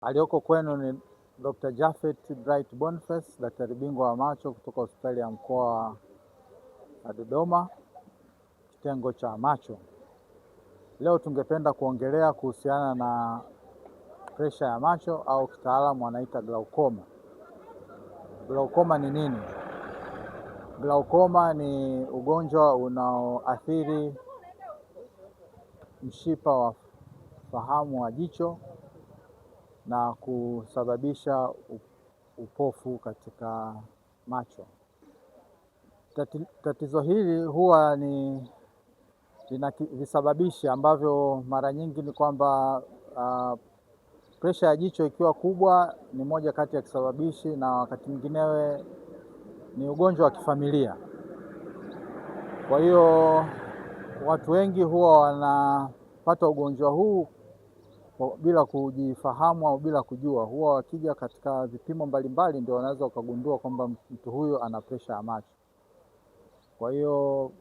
Aliyoko kwenu ni Dr. Japhet Bright Boniface, daktari bingwa wa macho kutoka hospitali ya mkoa wa Dodoma, kitengo cha macho. Leo tungependa kuongelea kuhusiana na presha ya macho au kitaalamu wanaita glaucoma. Glaucoma ni nini? Glaucoma ni ugonjwa unaoathiri mshipa wa fahamu wa jicho na kusababisha upofu katika macho. Tatizo hili huwa lina visababishi ambavyo mara nyingi ni kwamba presha ya jicho ikiwa kubwa ni moja kati ya kisababishi, na wakati mwinginewe ni ugonjwa wa kifamilia. Kwa hiyo watu wengi huwa wanapata ugonjwa huu bila kujifahamu au bila kujua. Huwa wakija katika vipimo mbalimbali ndio wanaweza wakagundua kwamba mtu huyo ana presha ya macho. Kwa hiyo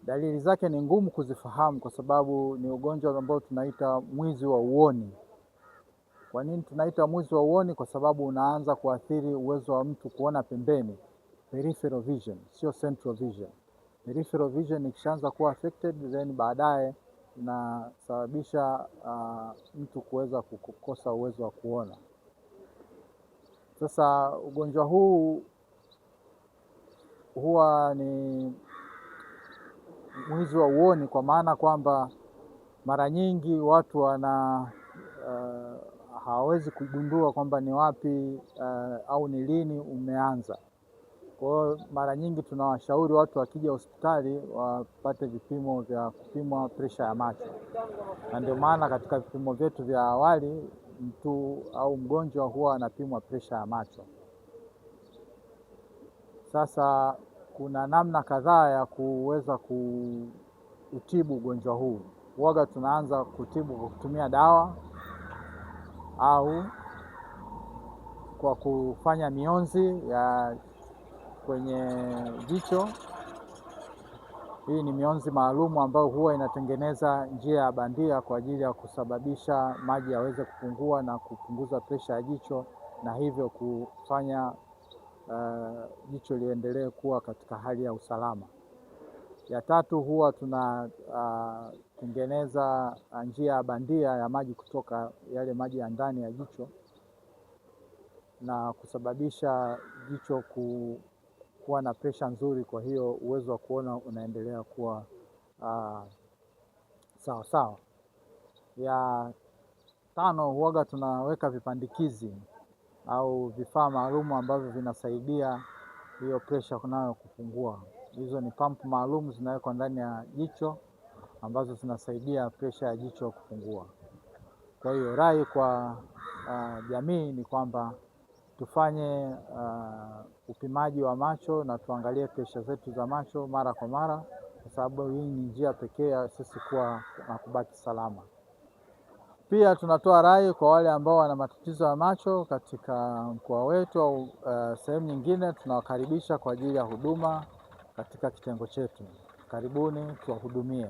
dalili zake ni ngumu kuzifahamu kwa sababu ni ugonjwa ambao tunaita mwizi wa uoni. Kwa nini tunaita mwizi wa uoni? Kwa sababu unaanza kuathiri uwezo wa mtu kuona pembeni, peripheral vision, sio central vision. Peripheral vision ikishaanza kuwa affected, then baadaye inasababisha mtu kuweza kukosa uwezo wa kuona. Sasa ugonjwa huu huwa ni mwizi wa uoni kwa maana kwamba mara nyingi watu hawawezi kugundua kwamba ni wapi au ni lini umeanza. Kwa hiyo mara nyingi tunawashauri watu wakija hospitali wapate vipimo vya kupimwa presha ya macho, na ndio maana katika vipimo vyetu vya awali mtu au mgonjwa huwa anapimwa presha ya macho. Sasa kuna namna kadhaa ya kuweza kutibu ugonjwa huu. Huwaga tunaanza kutibu kwa kutumia dawa au kwa kufanya mionzi ya kwenye jicho. Hii ni mionzi maalumu ambayo huwa inatengeneza njia ya bandia kwa ajili ya kusababisha maji yaweze kupungua na kupunguza presha ya jicho, na hivyo kufanya jicho liendelee kuwa katika hali ya usalama. Ya tatu, huwa tunatengeneza njia ya bandia ya maji kutoka yale maji ya ndani ya jicho na kusababisha jicho kuwa na presha nzuri, kwa hiyo uwezo wa kuona unaendelea kuwa sawa sawa. Ya tano, huwaga tunaweka vipandikizi au vifaa maalumu ambavyo vinasaidia hiyo presha nayo kupungua. Hizo ni pump maalum zinawekwa ndani ya jicho ambazo zinasaidia presha ya jicho kupungua. Kwa hiyo rai kwa jamii ni kwamba tufanye upimaji wa macho na tuangalie presha zetu za macho mara kwa mara, kwa sababu hii ni njia pekee ya sisi kuwa na kubaki salama. Pia tunatoa rai kwa wale ambao wana matatizo ya macho katika mkoa wetu au sehemu nyingine, tunawakaribisha kwa ajili ya huduma katika kitengo chetu. Karibuni tuwahudumie.